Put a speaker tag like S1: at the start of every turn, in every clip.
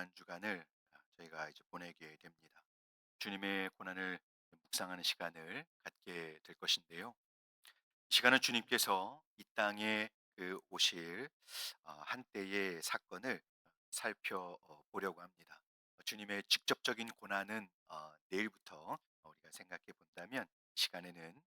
S1: 고난 주간을 저희가 이제 보내게 됩니다. 주님의 고난을 묵상하는 시간을 갖게 될 것인데요. 이 시간은 주님께서 이 땅에 오실 한때의 사건을 살펴보려고 합니다. 주님의 직접적인 고난은 내일부터 우리가 생각해 본다면, 이 시간에는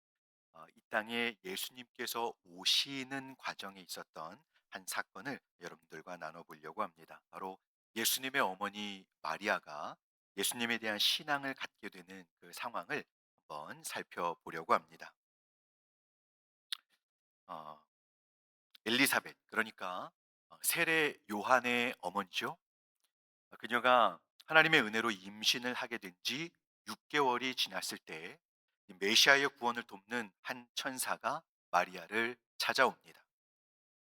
S1: 이 땅에 예수님께서 오시는 과정에 있었던 한 사건을 여러분들과 나눠보려고 합니다. 바로 예수님의 어머니 마리아가 예수님에 대한 신앙을 갖게 되는 그 상황을 한번 살펴보려고 합니다. 어, 엘리사벳, 그러니까 세례 요한의 어머니죠. 그녀가 하나님의 은혜로 임신을 하게 된 지 6개월이 지났을 때, 이 메시아의 구원을 돕는 한 천사가 마리아를 찾아옵니다.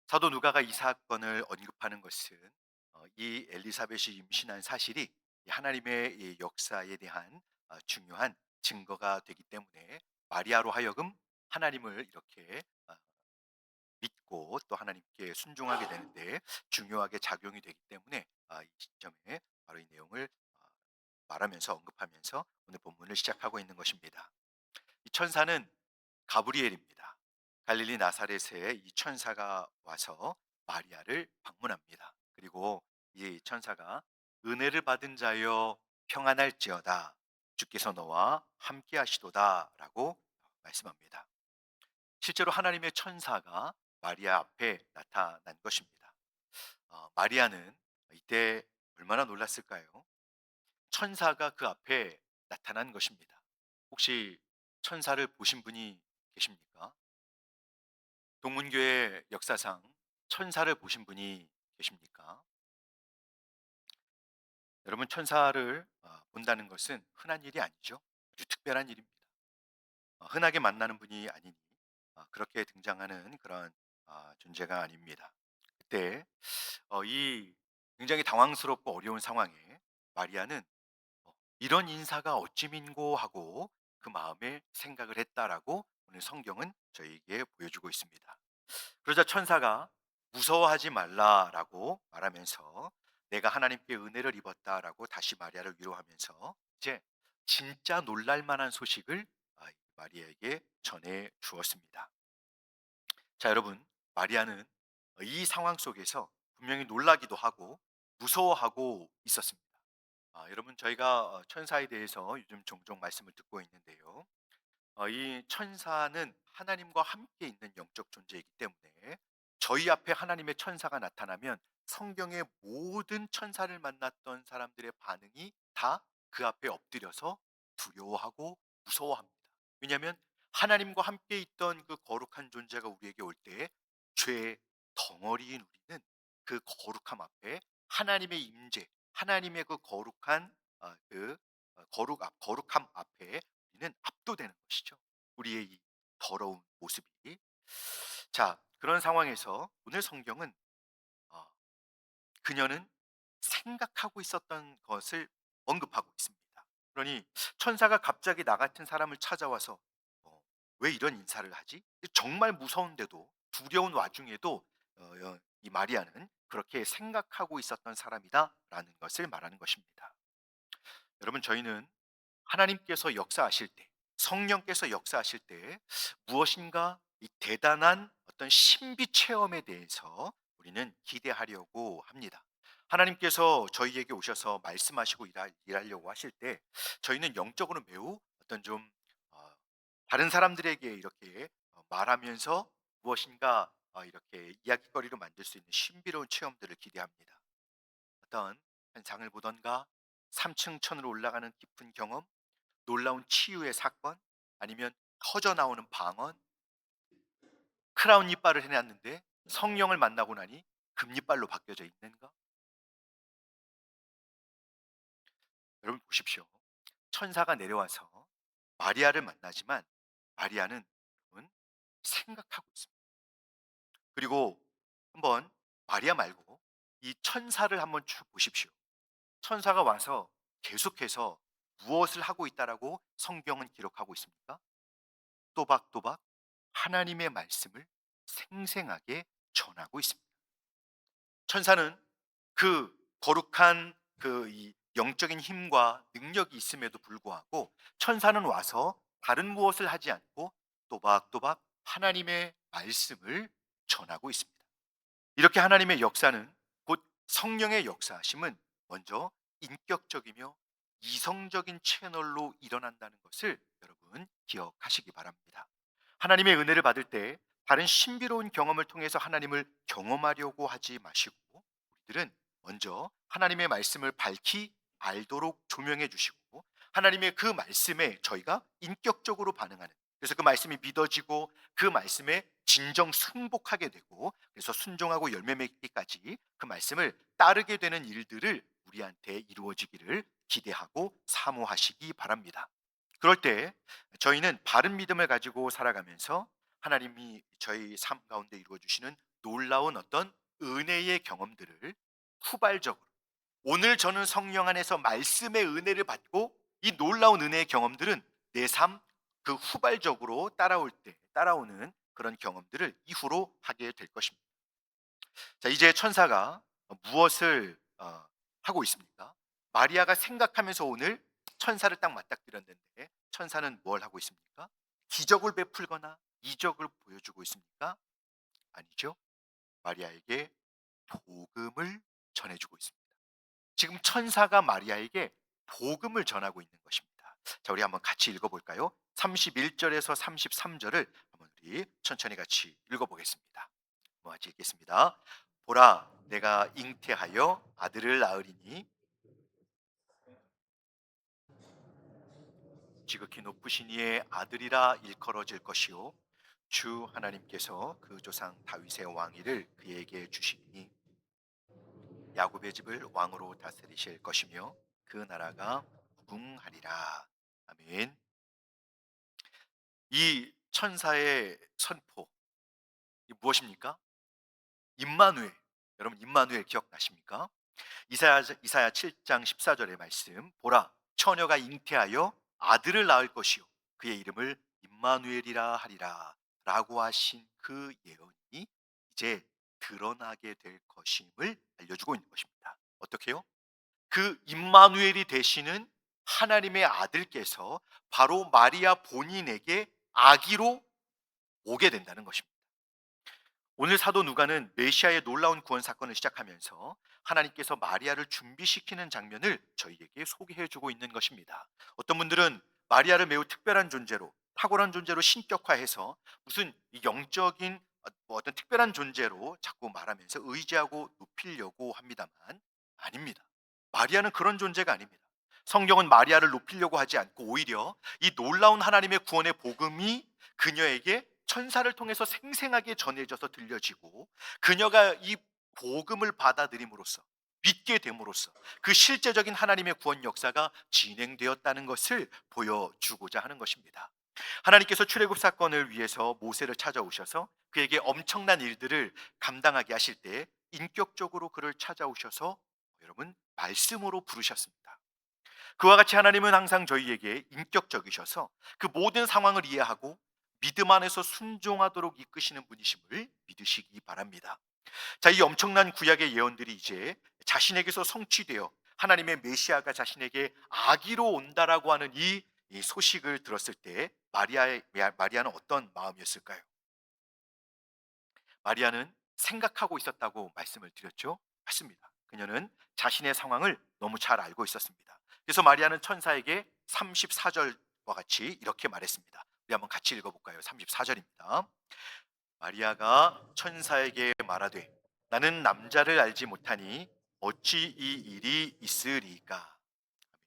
S1: 사도 누가가 이 사건을 언급하는 것은 이 엘리사벳이 임신한 사실이 이 하나님의 이 역사에 대한 중요한 증거가 되기 때문에, 마리아로 하여금 하나님을 이렇게 믿고 또 하나님께 순종하게 되는데 중요하게 작용이 되기 때문에, 이 시점에 바로 이 내용을 말하면서 언급하면서 오늘 본문을 시작하고 있는 것입니다. 이 천사는 가브리엘입니다. 갈릴리 나사렛에 이 천사가 와서 마리아를 방문합니다. 그리고 이 천사가 은혜를 받은 자여 평안할지어다, 주께서 너와 함께 하시도다라고 말씀합니다. 실제로 하나님의 천사가 마리아 앞에 나타난 것입니다. 마리아는 이때 얼마나 놀랐을까요? 천사가 그 앞에 나타난 것입니다. 혹시 천사를 보신 분이 계십니까? 동문교회 역사상 천사를 보신 분이 계십니까? 여러분, 천사를 본다는 것은 흔한 일이 아니죠. 아주 특별한 일입니다. 흔하게 만나는 분이 아니니 그렇게 등장하는 그런 존재가 아닙니다. 그때 이 굉장히 당황스럽고 어려운 상황에 마리아는 이런 인사가 어찌민고 하고 그 마음에 생각을 했다라고 오늘 성경은 저희에게 보여주고 있습니다. 그러자 천사가 무서워하지 말라라고 말하면서 내가 하나님께 은혜를 입었다라고 다시 마리아를 위로하면서 이제 진짜 놀랄 만한 소식을 마리아에게 전해 주었습니다. 자, 여러분, 마리아는 이 상황 속에서 분명히 놀라기도 하고 무서워하고 있었습니다. 여러분, 저희가 천사에 대해서 요즘 종종 말씀을 듣고 있는데요. 이 천사는 하나님과 함께 있는 영적 존재이기 때문에 저희 앞에 하나님의 천사가 나타나면 성경의 모든 천사를 만났던 사람들의 반응이 다 그 앞에 엎드려서 두려워하고 무서워합니다. 왜냐하면 하나님과 함께 있던 그 거룩한 존재가 우리에게 올 때 죄의 덩어리인 우리는 그 거룩함 앞에 하나님의 임재, 하나님의 그 거룩한 거룩함 앞에 우리는 압도되는 것이죠. 우리의 이 더러운 모습이. 자, 그런 상황에서 오늘 성경은 어, 그녀는 생각하고 있었던 것을 언급하고 있습니다. 그러니 천사가 갑자기 나 같은 사람을 찾아와서 왜 이런 인사를 하지? 정말 무서운데도, 두려운 와중에도 이 마리아는 그렇게 생각하고 있었던 사람이다라는 것을 말하는 것입니다. 여러분, 저희는 하나님께서 역사하실 때, 성령께서 역사하실 때 무엇인가 이 대단한 어떤 신비 체험에 대해서 우리는 기대하려고 합니다. 하나님께서 저희에게 오셔서 말씀하시고 일하려고 하실 때 저희는 영적으로 매우 어떤 좀 어, 다른 사람들에게 이렇게 말하면서 무엇인가 이렇게 이야기거리로 만들 수 있는 신비로운 체험들을 기대합니다. 어떤 현상을 보던가, 3층 천으로 올라가는 깊은 경험, 놀라운 치유의 사건, 아니면 터져 나오는 방언, 크라운 이빨을 해놨는데 성령을 만나고 나니 금이빨로 바뀌어져 있는가? 여러분 보십시오. 천사가 내려와서 마리아를 만나지만 마리아는 여러분 생각하고 있습니다. 그리고 한번 마리아 말고 이 천사를 한번 쭉 보십시오. 천사가 와서 계속해서 무엇을 하고 있다라고 성경은 기록하고 있습니까? 또박또박 하나님의 말씀을 생생하게 전하고 있습니다. 천사는 그 거룩한 그 이 영적인 힘과 능력이 있음에도 불구하고 천사는 와서 다른 무엇을 하지 않고 또박또박 하나님의 말씀을 전하고 있습니다. 이렇게 하나님의 역사는, 곧 성령의 역사하심은 먼저 인격적이며 이성적인 채널로 일어난다는 것을 여러분 기억하시기 바랍니다. 하나님의 은혜를 받을 때 다른 신비로운 경험을 통해서 하나님을 경험하려고 하지 마시고, 우리들은 먼저 하나님의 말씀을 밝히 알도록 조명해 주시고, 하나님의 그 말씀에 저희가 인격적으로 반응하는, 그래서 그 말씀이 믿어지고 그 말씀에 진정 순복하게 되고, 그래서 순종하고 열매 맺기까지 그 말씀을 따르게 되는 일들을 우리한테 이루어지기를 기대하고 사모하시기 바랍니다. 그럴 때 저희는 바른 믿음을 가지고 살아가면서 하나님이 저희 삶 가운데 이루어 주시는 놀라운 어떤 은혜의 경험들을 후발적으로, 오늘 저는 성령 안에서 말씀의 은혜를 받고 이 놀라운 은혜의 경험들은 내 삶 그 후발적으로 따라오는 그런 경험들을 이후로 하게 될 것입니다. 자, 이제 천사가 무엇을 하고 있습니까? 마리아가 생각하면서 오늘 천사를 딱 맞닥뜨렸는데, 천사는 뭘 하고 있습니까? 기적을 베풀거나 이적을 보여주고 있습니까? 아니죠. 마리아에게 복음을 전해주고 있습니다. 지금 천사가 마리아에게 복음을 전하고 있는 것입니다. 자, 우리 한번 같이 읽어볼까요? 31절에서 33절을 한번 우리 천천히 같이 읽어보겠습니다. 같이 읽겠습니다. 보라, 내가 잉태하여 아들을 낳으리니 지극히 높으신 이의 아들이라 일컬어질 것이요 주 하나님께서 그 조상 다윗의 왕위를 그에게 주시니 야곱의 집을 왕으로 다스리실 것이며 그 나라가 무궁하리라. 아멘. 이 천사의 선포, 이 무엇입니까? 임마누엘. 여러분, 임마누엘 기억나십니까? 이사야 7장 14절의 말씀, 보라 처녀가 잉태하여 아들을 낳을 것이요 그의 이름을 임마누엘이라 하리라 라고 하신 그 예언이 이제 드러나게 될 것임을 알려주고 있는 것입니다. 어떻게요? 그 임마누엘이 되시는 하나님의 아들께서 바로 마리아 본인에게 아기로 오게 된다는 것입니다. 오늘 사도 누가는 메시아의 놀라운 구원 사건을 시작하면서 하나님께서 마리아를 준비시키는 장면을 저희에게 소개해 주고 있는 것입니다. 어떤 분들은 마리아를 매우 특별한 존재로, 탁월한 존재로 신격화해서 무슨 영적인 어떤 특별한 존재로 자꾸 말하면서 의지하고 높이려고 합니다만, 아닙니다. 마리아는 그런 존재가 아닙니다. 성경은 마리아를 높이려고 하지 않고 오히려 이 놀라운 하나님의 구원의 복음이 그녀에게 천사를 통해서 생생하게 전해져서 들려지고, 그녀가 이 복음을 받아들임으로써, 믿게 됨으로써 그 실제적인 하나님의 구원 역사가 진행되었다는 것을 보여주고자 하는 것입니다. 하나님께서 출애굽 사건을 위해서 모세를 찾아오셔서 그에게 엄청난 일들을 감당하게 하실 때 인격적으로 그를 찾아오셔서 여러분 말씀으로 부르셨습니다. 그와 같이 하나님은 항상 저희에게 인격적이셔서 그 모든 상황을 이해하고 믿음 안에서 순종하도록 이끄시는 분이심을 믿으시기 바랍니다. 자, 이 엄청난 구약의 예언들이 이제 자신에게서 성취되어 하나님의 메시아가 자신에게 아기로 온다라고 하는 이 소식을 들었을 때 마리아는 어떤 마음이었을까요? 마리아는 생각하고 있었다고 말씀을 드렸죠. 맞습니다. 그녀는 자신의 상황을 너무 잘 알고 있었습니다. 그래서 마리아는 천사에게 34절과 같이 이렇게 말했습니다. 우리 한번 같이 읽어볼까요? 34절입니다. 마리아가 천사에게 말하되 나는 남자를 알지 못하니 어찌 이 일이 있으리까?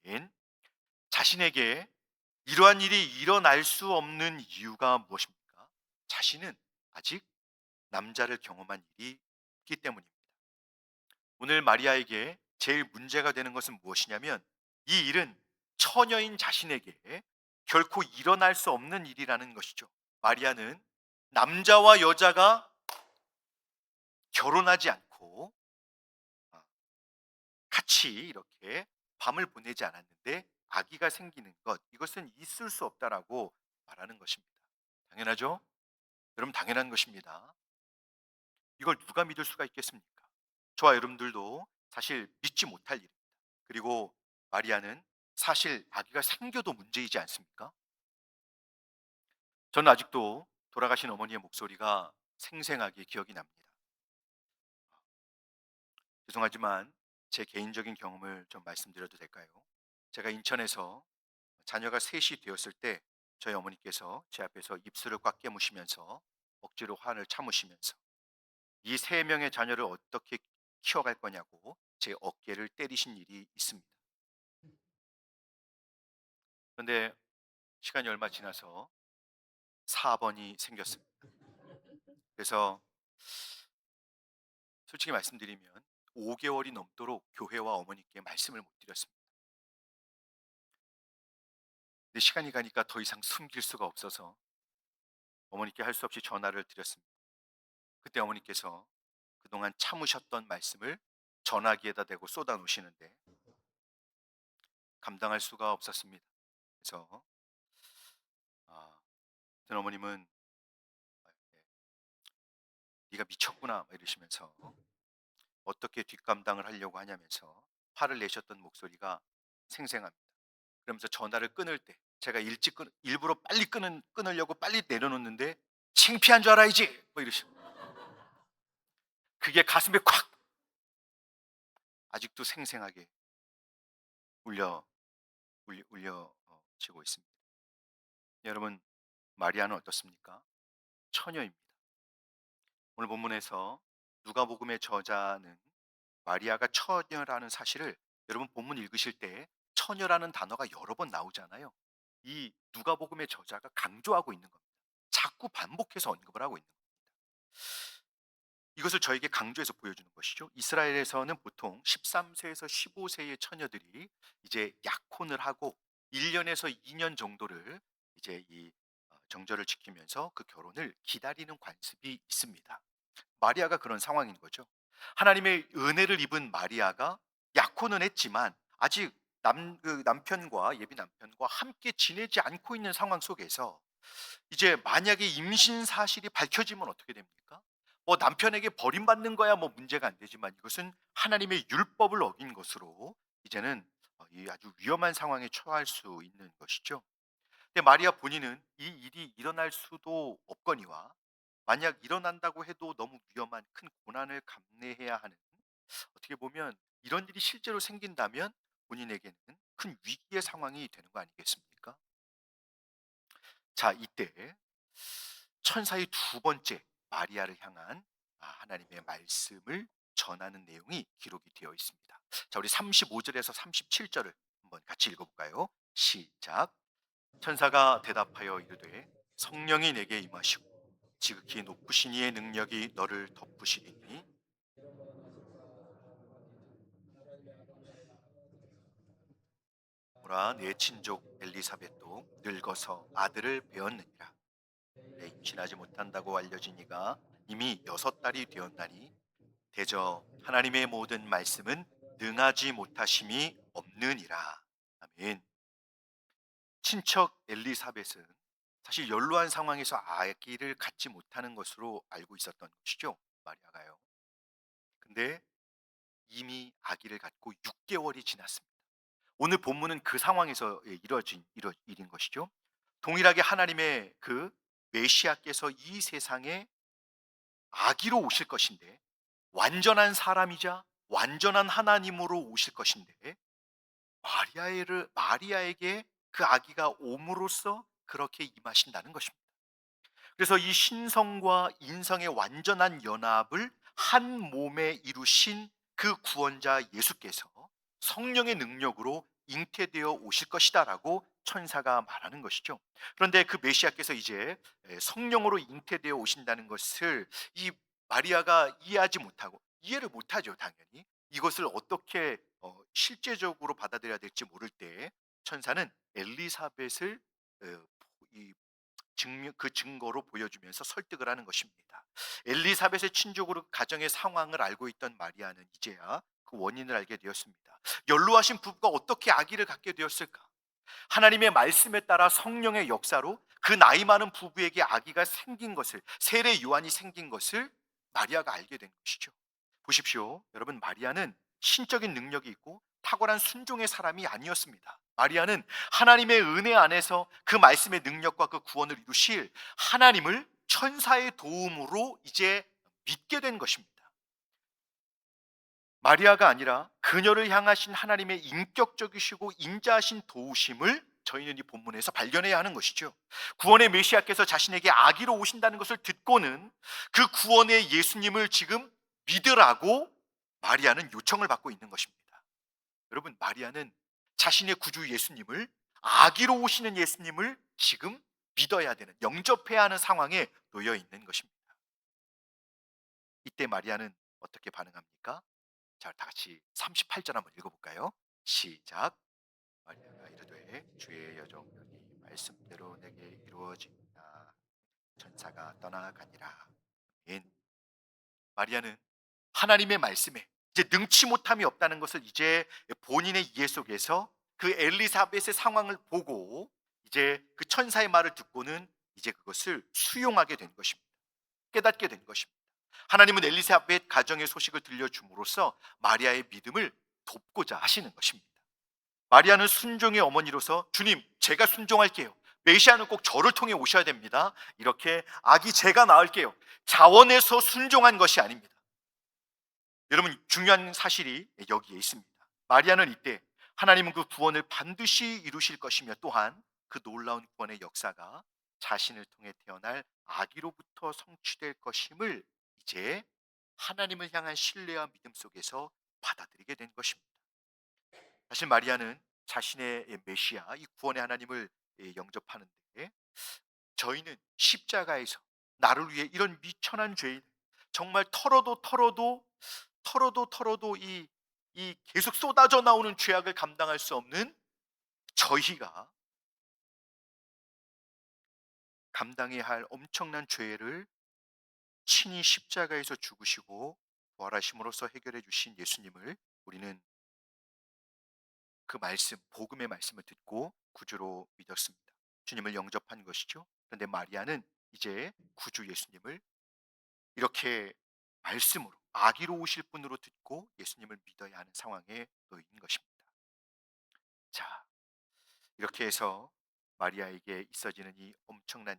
S1: 아멘. 자신에게 이러한 일이 일어날 수 없는 이유가 무엇입니까? 자신은 아직 남자를 경험한 일이 없기 때문입니다. 오늘 마리아에게 제일 문제가 되는 것은 무엇이냐면, 이 일은 처녀인 자신에게 결코 일어날 수 없는 일이라는 것이죠. 마리아는 남자와 여자가 결혼하지 않고 같이 이렇게 밤을 보내지 않았는데 아기가 생기는 것, 이것은 있을 수 없다라고 말하는 것입니다. 당연하죠? 여러분, 당연한 것입니다. 이걸 누가 믿을 수가 있겠습니까? 저와 여러분들도 사실 믿지 못할 일입니다. 그리고 마리아는 사실 아기가 생겨도 문제이지 않습니까? 저는 아직도 돌아가신 어머니의 목소리가 생생하게 기억이 납니다. 죄송하지만 제 개인적인 경험을 좀 말씀드려도 될까요? 제가 인천에서 자녀가 셋이 되었을 때 저희 어머니께서 제 앞에서 입술을 꽉 깨무시면서 억지로 화를 참으시면서 이 세 명의 자녀를 어떻게 키워갈 거냐고 제 어깨를 때리신 일이 있습니다. 그런데 시간이 얼마 지나서 4번이 생겼습니다. 그래서 솔직히 말씀드리면 5개월이 넘도록 교회와 어머니께 말씀을 못 드렸습니다. 근데 시간이 가니까 더 이상 숨길 수가 없어서 어머니께 할 수 없이 전화를 드렸습니다. 그때 어머니께서 그동안 참으셨던 말씀을 전화기에다 대고 쏟아 놓으시는데 감당할 수가 없었습니다. 그래서 어떤 어머님은 네가 미쳤구나 막 이러시면서 어떻게 뒷감당을 하려고 하냐면서 화를 내셨던 목소리가 생생합니다. 그러면서 전화를 끊을 때 제가 일부러 빨리 끊으려고 빨리 내려놓는데 창피한 줄 알아야지 뭐 이러시고 그게 가슴에 콱 아직도 생생하게 울려 지고 있습니다. 여러분 마리아는 어떻습니까? 처녀입니다. 오늘 본문에서 누가복음의 저자는 마리아가 처녀라는 사실을 여러분 본문 읽으실 때 처녀라는 단어가 여러 번 나오잖아요. 이 누가복음의 저자가 강조하고 있는 겁니다. 자꾸 반복해서 언급을 하고 있는 겁니다. 이것을 저에게 강조해서 보여주는 것이죠. 이스라엘에서는 보통 13세에서 15세의 처녀들이 이제 약혼을 하고 1년에서 2년 정도를 이제 이 정절을 지키면서 그 결혼을 기다리는 관습이 있습니다. 마리아가 그런 상황인 거죠. 하나님의 은혜를 입은 마리아가 약혼은 했지만 아직 남편과 예비 남편과 함께 지내지 않고 있는 상황 속에서 이제 만약에 임신 사실이 밝혀지면 어떻게 됩니까? 뭐 남편에게 버림받는 거야 뭐 문제가 안 되지만 이것은 하나님의 율법을 어긴 것으로 이제는 이 아주 위험한 상황에 처할 수 있는 것이죠. 근데 마리아 본인은 이 일이 일어날 수도 없거니와 만약 일어난다고 해도 너무 위험한 큰 고난을 감내해야 하는 어떻게 보면 이런 일이 실제로 생긴다면 본인에게는 큰 위기의 상황이 되는 거 아니겠습니까? 자, 이때 천사의 두 번째 마리아를 향한 하나님의 말씀을 전하는 내용이 기록이 되어 있습니다. 자, 우리 35절에서 37절을 한번 같이 읽어볼까요? 시작. 천사가 대답하여 이르되 성령이 내게 임하시고 지극히 높으신 이의 능력이 너를 덮으시리니 보라 내 친족 엘리사벳도 늙어서 아들을 배었느니라. 그래 임신하지 못한다고 알려진 이가 이미 6달이 되었나니 대저 하나님의 모든 말씀은 능하지 못하심이 없느니라. 아멘. 친척 엘리사벳은 사실 연로한 상황에서 아기를 갖지 못하는 것으로 알고 있었던 것이죠. 마리아가요. 근데 이미 아기를 갖고 6개월이 지났습니다. 오늘 본문은 그 상황에서 이뤄진 일인 것이죠. 동일하게 하나님의 그 메시아께서 이 세상에 아기로 오실 것인데 완전한 사람이자 완전한 하나님으로 오실 것인데 마리아에게 그 아기가 옴으로써 그렇게 임하신다는 것입니다. 그래서 이 신성과 인성의 완전한 연합을 한 몸에 이루신 그 구원자 예수께서 성령의 능력으로 잉태되어 오실 것이다라고 천사가 말하는 것이죠. 그런데 그 메시아께서 이제 성령으로 잉태되어 오신다는 것을 이 마리아가 이해를 못하죠, 당연히. 이것을 어떻게 실제적으로 받아들여야 될지 모를 때 천사는 엘리사벳을 어, 이 그 증거로 보여주면서 설득을 하는 것입니다. 엘리사벳의 친족으로 가정의 상황을 알고 있던 마리아는 이제야 그 원인을 알게 되었습니다. 연로하신 부부가 어떻게 아기를 갖게 되었을까? 하나님의 말씀에 따라 성령의 역사로 그 나이 많은 부부에게 아기가 생긴 것을, 세례 요한이 생긴 것을 마리아가 알게 된 것이죠. 보십시오. 여러분, 마리아는 신적인 능력이 있고 탁월한 순종의 사람이 아니었습니다. 마리아는 하나님의 은혜 안에서 그 말씀의 능력과 그 구원을 이루실 하나님을 천사의 도움으로 이제 믿게 된 것입니다. 마리아가 아니라 그녀를 향하신 하나님의 인격적이시고 인자하신 도우심을 저희는 이 본문에서 발견해야 하는 것이죠. 구원의 메시아께서 자신에게 아기로 오신다는 것을 듣고는 그 구원의 예수님을 지금 믿으라고 마리아는 요청을 받고 있는 것입니다. 여러분, 마리아는 자신의 구주 예수님을, 아기로 오시는 예수님을 지금 믿어야 되는, 영접해야 하는 상황에 놓여 있는 것입니다. 이때 마리아는 어떻게 반응합니까? 자, 다 같이 38절 한번 읽어볼까요? 시작. 마리아가 이르되 주의 여종들이 말씀대로 내게 이루어지니라. 천사가 떠나가니라. 아멘. 마리아는 하나님의 말씀에 이제 능치 못함이 없다는 것을 이제 본인의 이해 속에서 그 엘리사벳의 상황을 보고 이제 그 천사의 말을 듣고는 이제 그것을 수용하게 된 것입니다. 깨닫게 된 것입니다. 하나님은 엘리사벳 가정의 소식을 들려줌으로써 마리아의 믿음을 돕고자 하시는 것입니다. 마리아는 순종의 어머니로서 주님, 제가 순종할게요. 메시아는 꼭 저를 통해 오셔야 됩니다. 이렇게 아기 제가 낳을게요. 자원해서 순종한 것이 아닙니다. 여러분, 중요한 사실이 여기에 있습니다. 마리아는 이때 하나님은 그 구원을 반드시 이루실 것이며 또한 그 놀라운 구원의 역사가 자신을 통해 태어날 아기로부터 성취될 것임을 이제 하나님을 향한 신뢰와 믿음 속에서 받아들이게 된 것입니다. 사실 마리아는 자신의 메시아, 이 구원의 하나님을 영접하는데 저희는 십자가에서 나를 위해 이런 미천한 죄인, 정말 털어도 이 계속 쏟아져 나오는 죄악을 감당할 수 없는 저희가 감당해야 할 엄청난 죄를 친히 십자가에서 죽으시고 부활하심으로써 해결해 주신 예수님을 우리는 그 말씀, 복음의 말씀을 듣고 구주로 믿었습니다. 주님을 영접한 것이죠. 그런데 마리아는 이제 구주 예수님을 이렇게 말씀으로, 아기로 오실 분으로 듣고 예수님을 믿어야 하는 상황에 놓인 것입니다. 자, 이렇게 해서 마리아에게 있어지는 이 엄청난,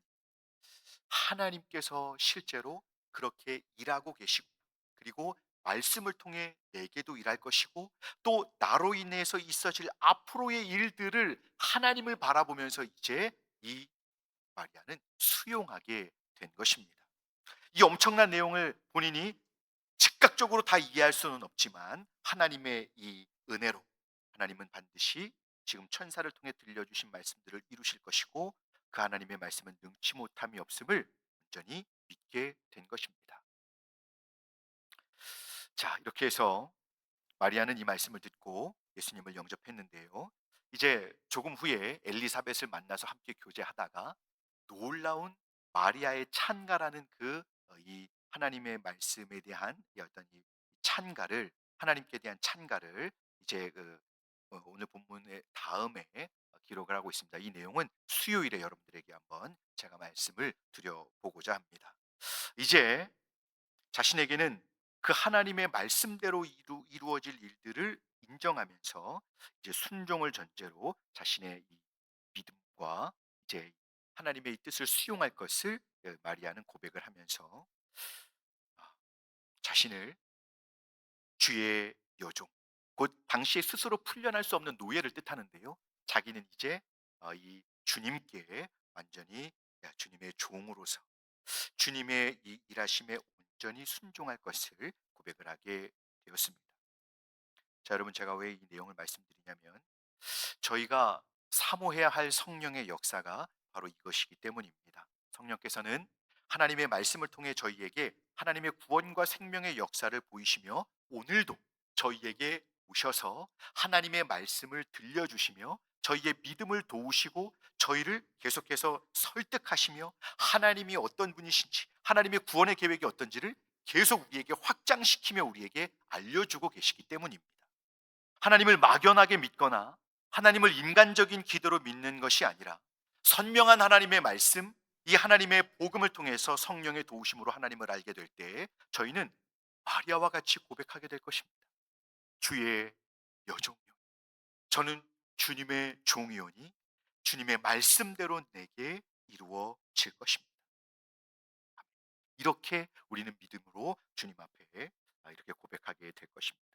S1: 하나님께서 실제로 그렇게 일하고 계시고, 그리고 말씀을 통해 내게도 일할 것이고, 또 나로 인해서 있어질 앞으로의 일들을 하나님을 바라보면서 이제 이 마리아는 수용하게 된 것입니다. 이 엄청난 내용을 본인이 즉각적으로 다 이해할 수는 없지만 하나님의 이 은혜로 하나님은 반드시 지금 천사를 통해 들려주신 말씀들을 이루실 것이고, 그 하나님의 말씀은 능치 못함이 없음을 온전히 믿게 된 것입니다. 자, 이렇게 해서 마리아는 이 말씀을 듣고 예수님을 영접했는데요. 이제 조금 후에 엘리사벳을 만나서 함께 교제하다가 놀라운 마리아의 찬가라는 이 하나님의 말씀에 대한 이 어떤 이 찬가를, 하나님께 대한 찬가를 이제 오늘 본문의 다음에 기록을 하고 있습니다. 이 내용은 수요일에 여러분들에게 한번 제가 말씀을 드려보고자 합니다. 이제 자신에게는 그 하나님의 말씀대로 이루어질 일들을 인정하면서 이제 순종을 전제로 자신의 이 믿음과 이제 하나님의 이 뜻을 수용할 것을 마리아는 고백을 하면서 아, 자신을 주의 여종, 곧 당시에 스스로 풀려날 수 없는 노예를 뜻하는데요. 자기는 이제 이 주님께 완전히 주님의 종으로서 주님의 이 일하심에 온전히 순종할 것을 고백을 하게 되었습니다. 자, 여러분, 제가 왜 이 내용을 말씀드리냐면 저희가 사모해야 할 성령의 역사가 바로 이것이기 때문입니다. 성령께서는 하나님의 말씀을 통해 저희에게 하나님의 구원과 생명의 역사를 보이시며 오늘도 저희에게 오셔서 하나님의 말씀을 들려주시며 저희의 믿음을 도우시고 저희를 계속해서 설득하시며 하나님이 어떤 분이신지, 하나님의 구원의 계획이 어떤지를 계속 우리에게 확장시키며 우리에게 알려주고 계시기 때문입니다. 하나님을 막연하게 믿거나 하나님을 인간적인 기도로 믿는 것이 아니라 선명한 하나님의 말씀, 이 하나님의 복음을 통해서 성령의 도우심으로 하나님을 알게 될 때 저희는 마리아와 같이 고백하게 될 것입니다. 주의 여종이요, 저는 주님의 종이오니 주님의 말씀대로 내게 이루어질 것입니다. 이렇게 우리는 믿음으로 주님 앞에 이렇게 고백하게 될 것입니다.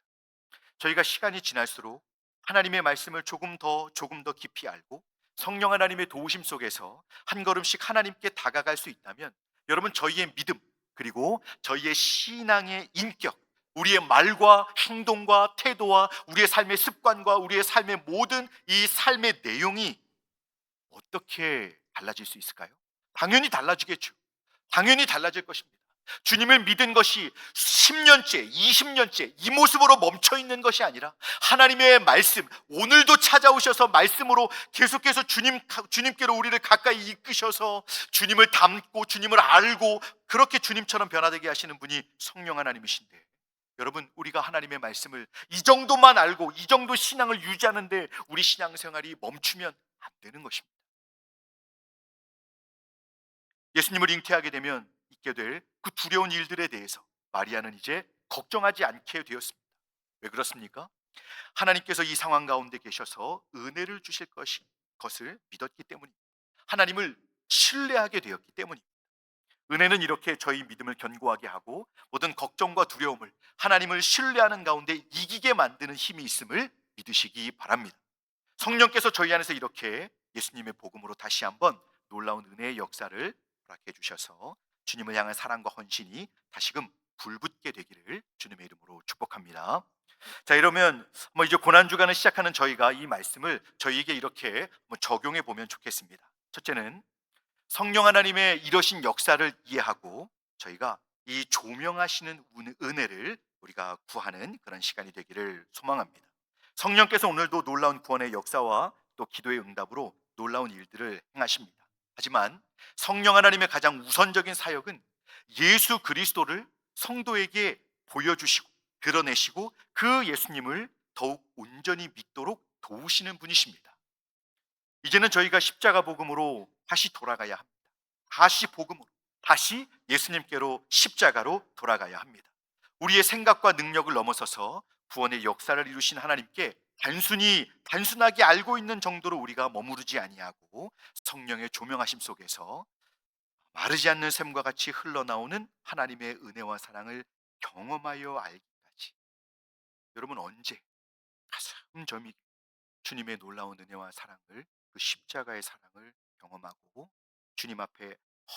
S1: 저희가 시간이 지날수록 하나님의 말씀을 조금 더 깊이 알고 성령 하나님의 도우심 속에서 한 걸음씩 하나님께 다가갈 수 있다면, 여러분, 저희의 믿음, 그리고 저희의 신앙의 인격, 우리의 말과 행동과 태도와 우리의 삶의 습관과 우리의 삶의 모든 이 삶의 내용이 어떻게 달라질 수 있을까요? 당연히 달라지겠죠. 당연히 달라질 것입니다. 주님을 믿은 것이 10년째, 20년째 이 모습으로 멈춰 있는 것이 아니라 하나님의 말씀, 오늘도 찾아오셔서 말씀으로 계속해서 주님께로 우리를 가까이 이끄셔서 주님을 닮고 주님을 알고 그렇게 주님처럼 변화되게 하시는 분이 성령 하나님이신데, 여러분, 우리가 하나님의 말씀을 이 정도만 알고 이 정도 신앙을 유지하는데 우리 신앙생활이 멈추면 안 되는 것입니다. 예수님을 잉태하게 되면 있게 될 그 두려운 일들에 대해서 마리아는 이제 걱정하지 않게 되었습니다. 왜 그렇습니까? 하나님께서 이 상황 가운데 계셔서 은혜를 주실 것을 믿었기 때문입니다. 하나님을 신뢰하게 되었기 때문입니다. 은혜는 이렇게 저희 믿음을 견고하게 하고 모든 걱정과 두려움을 하나님을 신뢰하는 가운데 이기게 만드는 힘이 있음을 믿으시기 바랍니다. 성령께서 저희 안에서 이렇게 예수님의 복음으로 다시 한번 놀라운 은혜의 역사를 허락해 주셔서 주님을 향한 사랑과 헌신이 다시금 불붙게 되기를 주님의 이름으로 축복합니다. 자, 이러면 이제 고난주간을 시작하는 저희가 이 말씀을 저희에게 이렇게 적용해 보면 좋겠습니다. 첫째는 성령 하나님의 이러신 역사를 이해하고 저희가 이 조명하시는 은혜를 우리가 구하는 그런 시간이 되기를 소망합니다. 성령께서 오늘도 놀라운 구원의 역사와 또 기도의 응답으로 놀라운 일들을 행하십니다. 하지만 성령 하나님의 가장 우선적인 사역은 예수 그리스도를 성도에게 보여주시고 드러내시고 그 예수님을 더욱 온전히 믿도록 도우시는 분이십니다. 이제는 저희가 십자가 복음으로 다시 돌아가야 합니다. 다시 복음으로, 다시 예수님께로 십자가로 돌아가야 합니다. 우리의 생각과 능력을 넘어서서 구원의 역사를 이루신 하나님께 단순하게 알고 있는 정도로 우리가 머무르지 아니하고 성령의 조명하심 속에서 마르지 않는 샘과 같이 흘러나오는 하나님의 은혜와 사랑을 경험하여 알기까지, 여러분, 언제 가슴 저미게 주님의 놀라운 은혜와 사랑을, 그 십자가의 사랑을 경험하고 주님 앞에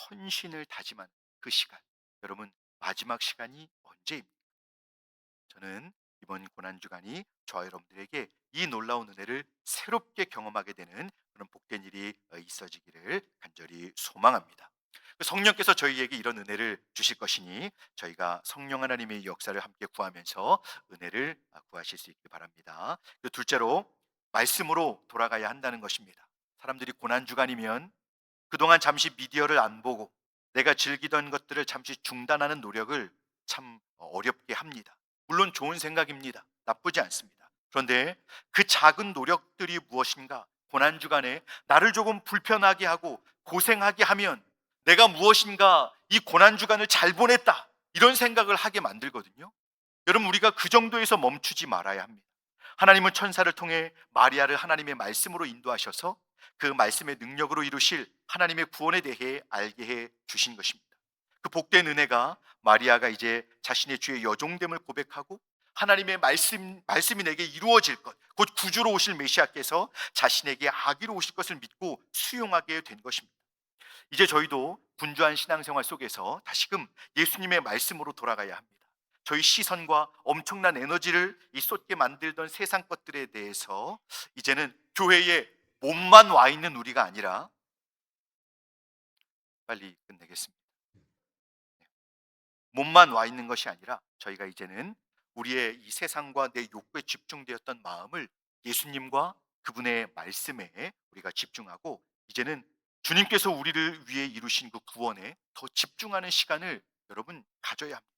S1: 헌신을 다짐한 그 시간, 여러분, 마지막 시간이 언제입니까? 저는 이번 고난주간이 저와 여러분들에게 이 놀라운 은혜를 새롭게 경험하게 되는 그런 복된 일이 있어지기를 간절히 소망합니다. 성령께서 저희에게 이런 은혜를 주실 것이니 저희가 성령 하나님의 역사를 함께 구하면서 은혜를 구하실 수 있기 바랍니다. 둘째로, 말씀으로 돌아가야 한다는 것입니다. 사람들이 고난주간이면 그동안 잠시 미디어를 안 보고 내가 즐기던 것들을 잠시 중단하는 노력을 참 어렵게 합니다. 물론 좋은 생각입니다. 나쁘지 않습니다. 그런데 그 작은 노력들이 무엇인가? 고난주간에 나를 조금 불편하게 하고 고생하게 하면 내가 무엇인가 이 고난주간을 잘 보냈다, 이런 생각을 하게 만들거든요. 여러분, 우리가 그 정도에서 멈추지 말아야 합니다. 하나님은 천사를 통해 마리아를 하나님의 말씀으로 인도하셔서 그 말씀의 능력으로 이루실 하나님의 구원에 대해 알게 해 주신 것입니다. 그 복된 은혜가 마리아가 이제 자신의 주의 여종됨을 고백하고 하나님의 말씀이 내게 이루어질 것, 곧 구주로 오실 메시아께서 자신에게 아기로 오실 것을 믿고 수용하게 된 것입니다. 이제 저희도 분주한 신앙생활 속에서 다시금 예수님의 말씀으로 돌아가야 합니다. 저희 시선과 엄청난 에너지를 쏟게 만들던 세상 것들에 대해서 이제는 교회에 몸만 와 있는 우리가 아니라, 빨리 끝내겠습니다. 몸만 와 있는 것이 아니라 저희가 이제는 우리의 이 세상과 내 욕구에 집중되었던 마음을 예수님과 그분의 말씀에 우리가 집중하고, 이제는 주님께서 우리를 위해 이루신 그 구원에 더 집중하는 시간을 여러분 가져야 합니다.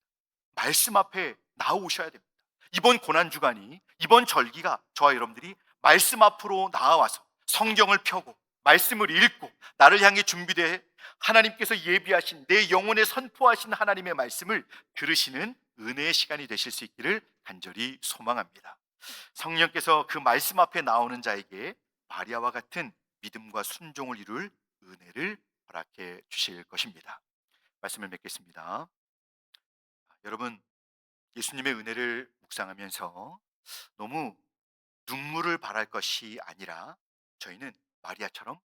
S1: 말씀 앞에 나오셔야 됩니다. 이번 고난주간이, 이번 절기가 저와 여러분들이 말씀 앞으로 나와서 성경을 펴고 말씀을 읽고 나를 향해 준비돼 하나님께서 예비하신 내 영혼에 선포하신 하나님의 말씀을 들으시는 은혜의 시간이 되실 수 있기를 간절히 소망합니다. 성령께서 그 말씀 앞에 나오는 자에게 마리아와 같은 믿음과 순종을 이룰 은혜를 허락해 주실 것입니다. 말씀을 맺겠습니다. 여러분, 예수님의 은혜를 묵상하면서 너무 눈물을 바랄 것이 아니라 저희는 마리아처럼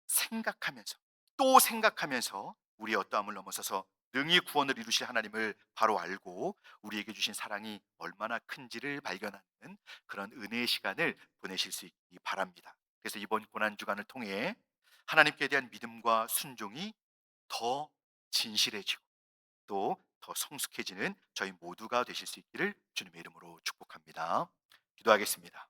S1: 생각하면서 또 생각하면서 우리의 어떠함을 넘어서서 능히 구원을 이루실 하나님을 바로 알고 우리에게 주신 사랑이 얼마나 큰지를 발견하는 그런 은혜의 시간을 보내실 수 있기 바랍니다. 그래서 이번 고난 주간을 통해 하나님께 대한 믿음과 순종이 더 진실해지고 또 더 성숙해지는 저희 모두가 되실 수 있기를 주님의 이름으로 축복합니다. 기도하겠습니다.